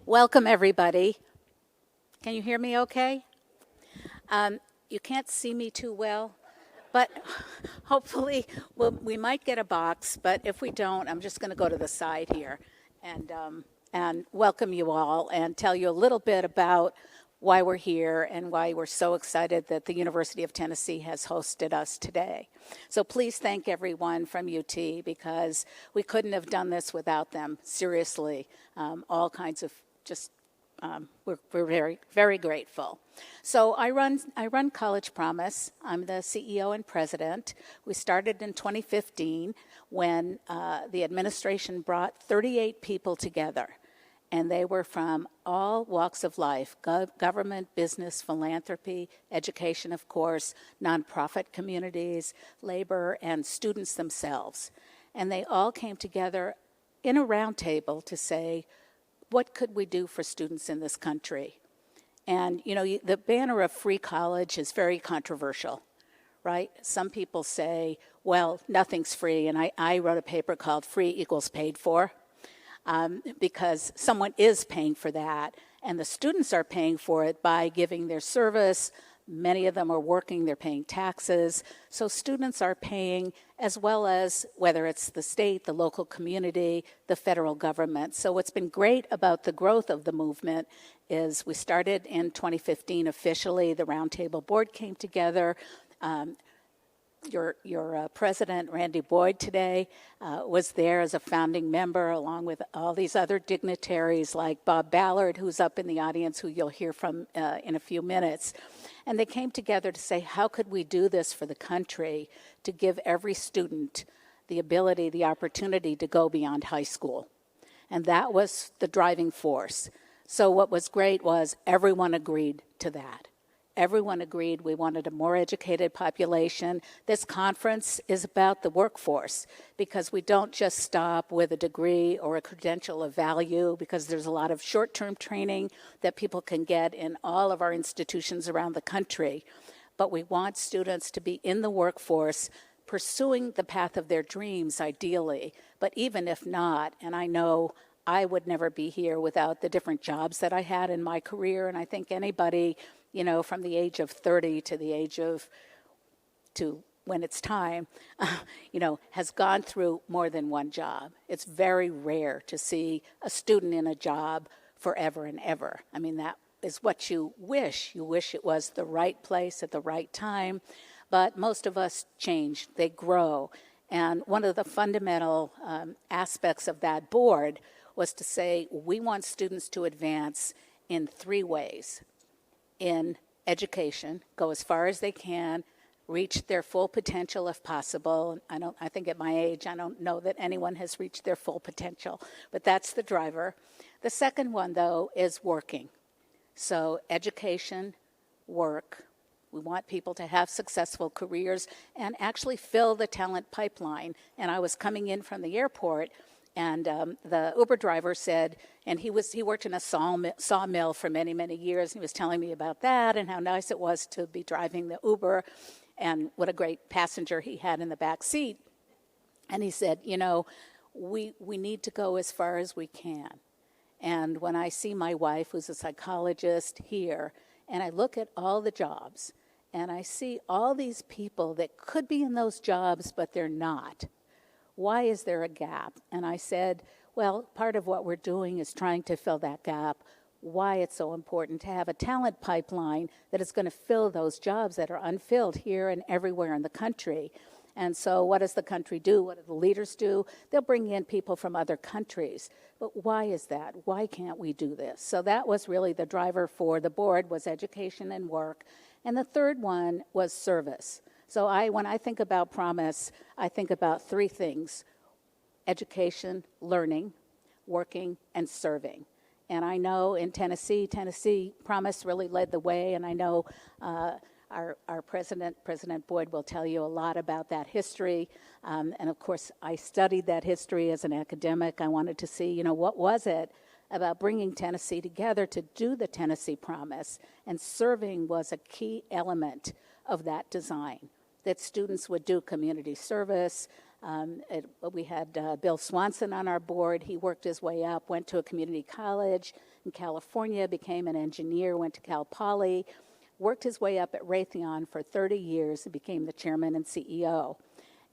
Welcome, everybody. Can you hear me okay? You can't see me too well, but hopefully we might get a box, but if we don't, I'm just going to go to the side here and welcome you all and tell you a little bit about why we're here and why we're so excited that the University of Tennessee has hosted us today. So please thank everyone from UT because we couldn't have done this without them, seriously. All kinds of we're very, very grateful. So I run College Promise. I'm the CEO and president. We started in 2015 when the administration brought 38 people together. And they were from all walks of life, government, business, philanthropy, education, of course, nonprofit communities, labor, and students themselves. And they all came together in a roundtable to say, what could we do for students in this country? And, you know, the banner of free college is very controversial, right? Some people say, well, nothing's free. And I wrote a paper called Free Equals Paid For, because someone is paying for that. And the students are paying for it by giving their service. Many of them are working, they're paying taxes. So students are paying as well as whether it's the state, the local community, the federal government. So what's been great about the growth of the movement is we started in 2015 officially. The Roundtable Board came together. Your president, Randy Boyd, today was there as a founding member along with all these other dignitaries like Bob Ballard, who's up in the audience, who you'll hear from in a few minutes. And they came together to say, how could we do this for the country to give every student the ability, the opportunity to go beyond high school? And that was the driving force. So what was great was everyone agreed to that. Everyone agreed we wanted a more educated population. This conference is about the workforce because we don't just stop with a degree or a credential of value because there's a lot of short-term training that people can get in all of our institutions around the country. But we want students to be in the workforce pursuing the path of their dreams, ideally. But even if not, and I know I would never be here without the different jobs that I had in my career, and I think anybody, you know, from the age of 30 to the age of, to when it's time, you know, has gone through more than one job. It's very rare to see a student in a job forever and ever. I mean, that is what you wish. You wish it was the right place at the right time, but most of us change, they grow. And one of the fundamental aspects of that board was to say, we want students to advance in 3 ways. In education, go as far as they can, reach their full potential if possible. I think at my age, I don't know that anyone has reached their full potential, but that's the driver. The second one, though, is working. So education, work. We want people to have successful careers and actually fill the talent pipeline. And I was coming in from the airport, and the Uber driver said, and he worked in a sawmill for many, many years. And he was telling me about that and how nice it was to be driving the Uber and what a great passenger he had in the back seat. And he said, you know, we need to go as far as we can. And when I see my wife, who's a psychologist, here, and I look at all the jobs, and I see all these people that could be in those jobs, but they're not. Why is there a gap? And I said, well, part of what we're doing is trying to fill that gap. Why it's so important to have a talent pipeline that is going to fill those jobs that are unfilled here and everywhere in the country. And so what does the country do? What do the leaders do? They'll bring in people from other countries. But why is that? Why can't we do this? So that was really the driver for the board, was education and work. And the third one was service. So when I think about Promise, I think about 3 things: education, learning, working, and serving. And I know in Tennessee, Promise really led the way, and I know our President Boyd, will tell you a lot about that history. And of course, I studied that history as an academic. I wanted to see, you know, what was it about bringing Tennessee together to do the Tennessee Promise, and serving was a key element of that design, that students would do community service, We had Bill Swanson on our board. He worked his way up, went to a community college in California, became an engineer, went to Cal Poly, worked his way up at Raytheon for 30 years and became the chairman and CEO.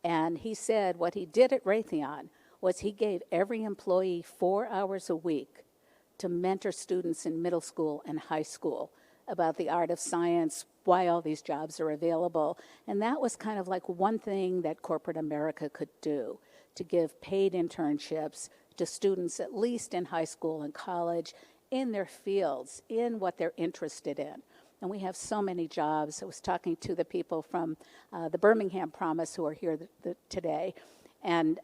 And he said what he did at Raytheon was he gave every employee 4 hours a week to mentor students in middle school and high school about the art of science, why all these jobs are available. And that was kind of like one thing that corporate America could do, to give paid internships to students, at least in high school and college, in their fields, in what they're interested in. And we have so many jobs. I was talking to the people from the Birmingham Promise who are here today, and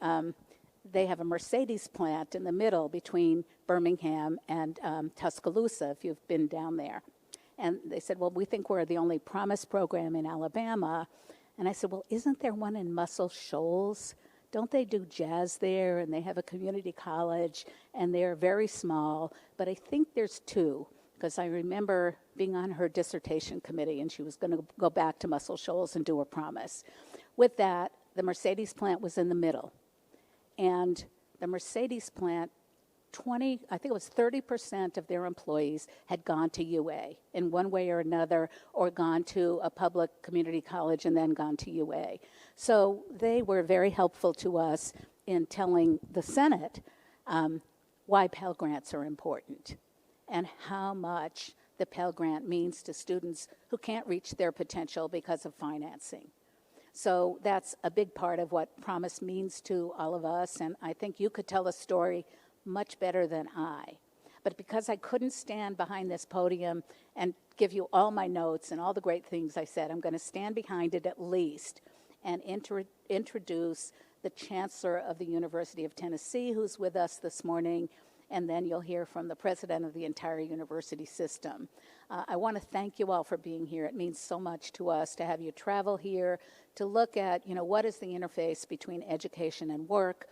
they have a Mercedes plant in the middle between Birmingham and Tuscaloosa, if you've been down there. And they said, well, we think we're the only Promise program in Alabama. And I said, well, isn't there one in Muscle Shoals? Don't they do jazz there? And they have a community college, and they're very small. But I think there's two, because I remember being on her dissertation committee, and she was going to go back to Muscle Shoals and do a Promise. With that, the Mercedes plant was in the middle. And the Mercedes plant, I think it was 30% of their employees had gone to UA in one way or another, or gone to a public community college and then gone to UA. So they were very helpful to us in telling the Senate why Pell Grants are important and how much the Pell Grant means to students who can't reach their potential because of financing. So that's a big part of what Promise means to all of us, and I think you could tell the story much better than I. But because I couldn't stand behind this podium and give you all my notes and all the great things I said, I'm going to stand behind it at least and introduce the Chancellor of the University of Tennessee, who's with us this morning, and then you'll hear from the president of the entire university system. I want to thank you all for being here. It means so much to us to have you travel here, to look at, what is the interface between education and work.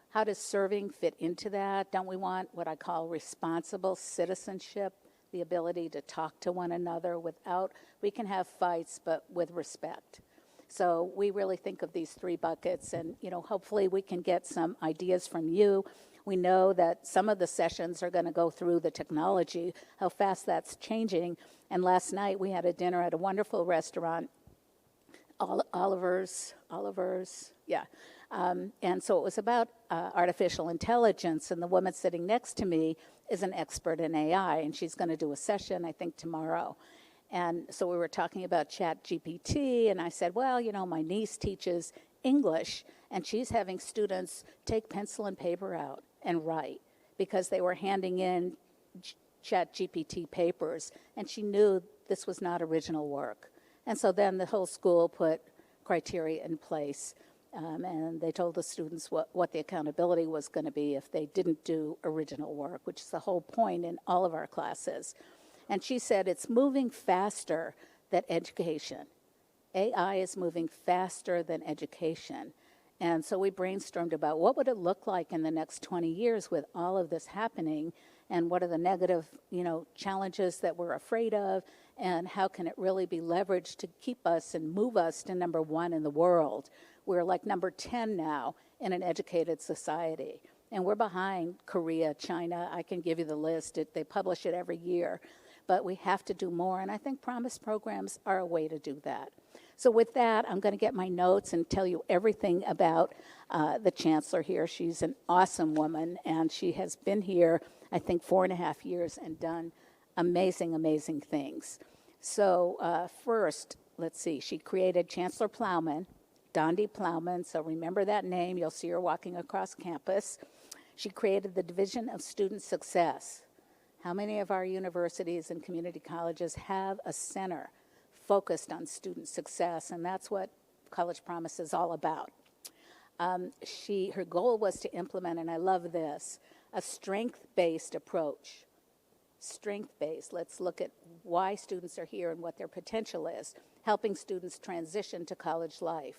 How does serving fit into that? Don't we want what I call responsible citizenship, the ability to talk to one another we can have fights, but with respect. So we really think of these three buckets, and, hopefully we can get some ideas from you. We know that some of the sessions are going to go through the technology, how fast that's changing. And last night we had a dinner at a wonderful restaurant, Oliver's, yeah. And so it was about artificial intelligence, and the woman sitting next to me is an expert in AI, and she's going to do a session, I think, tomorrow. And so we were talking about ChatGPT, and I said, well, my niece teaches English, and she's having students take pencil and paper out and write because they were handing in ChatGPT papers, and she knew this was not original work. And so then the whole school put criteria in place. And they told the students what the accountability was going to be if they didn't do original work, which is the whole point in all of our classes. And she said it's moving faster than education. AI is moving faster than education. And so we brainstormed about what would it look like in the next 20 years with all of this happening, and what are the negative, challenges that we're afraid of, and how can it really be leveraged to keep us and move us to number one in the world. We're like number 10 now in an educated society. And we're behind Korea, China. I can give you the list. They publish it every year. But we have to do more. And I think Promise programs are a way to do that. So with that, I'm going to get my notes and tell you everything about the chancellor here. She's an awesome woman. And she has been here, I think, 4.5 years and done amazing, amazing things. So first, let's see. She created Chancellor Plowman. Dondi Plowman, so remember that name. You'll see her walking across campus. She created the Division of Student Success. How many of our universities and community colleges have a center focused on student success? And that's what College Promise is all about. Her goal was to implement, and I love this, a strength-based approach. Strength-based. Let's look at why students are here and what their potential is, helping students transition to college life.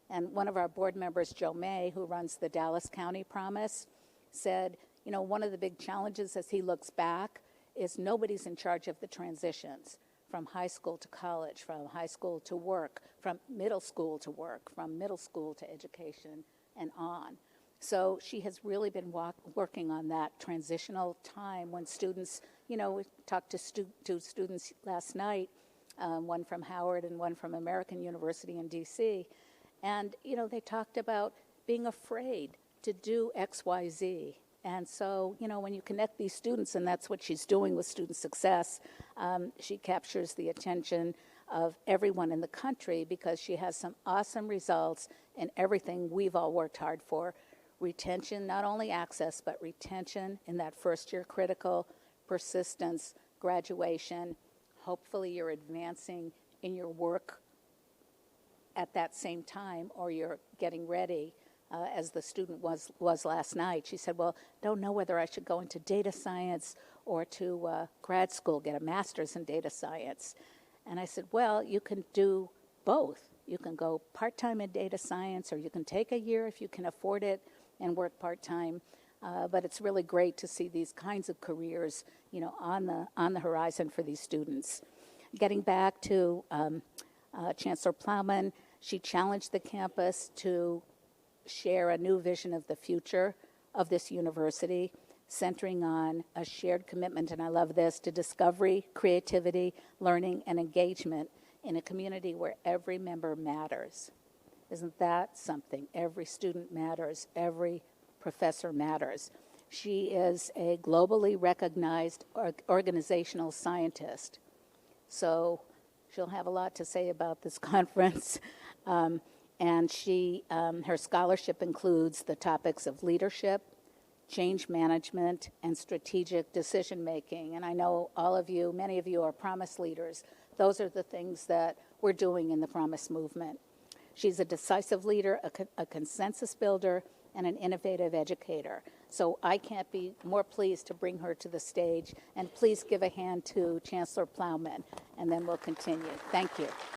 And one of our board members, Joe May, who runs the Dallas County Promise, said, one of the big challenges as he looks back is nobody's in charge of the transitions. from high school to college, from high school to work, from middle school to work, from middle school to education, and on. So she has really been working on that transitional time when students, we talked to two students last night, one from Howard and one from American University in DC, and, they talked about being afraid to do X, Y, Z. And so, when you connect these students, and that's what she's doing with Student Success, she captures the attention of everyone in the country because she has some awesome results in everything we've all worked hard for. Retention, not only access, but retention in that first year critical, persistence, graduation. Hopefully you're advancing in your work at that same time, or you're getting ready, as the student was last night. She said, well, don't know whether I should go into data science or to grad school, get a master's in data science. And I said, well, you can do both. You can go part-time in data science, or you can take a year if you can afford it and work part-time. But it's really great to see these kinds of careers, on the horizon for these students. Getting back to Chancellor Plowman, she challenged the campus to share a new vision of the future of this university, centering on a shared commitment, and I love this, to discovery, creativity, learning, and engagement in a community where every member matters. Isn't that something? Every student matters. Every professor matters. She is a globally recognized organizational scientist. So she'll have a lot to say about this conference. And her scholarship includes the topics of leadership, change management, and strategic decision-making. And I know many of you are Promise leaders. Those are the things that we're doing in the Promise movement. She's a decisive leader, a consensus builder, and an innovative educator. So I can't be more pleased to bring her to the stage. And please give a hand to Chancellor Plowman, and then we'll continue. Thank you.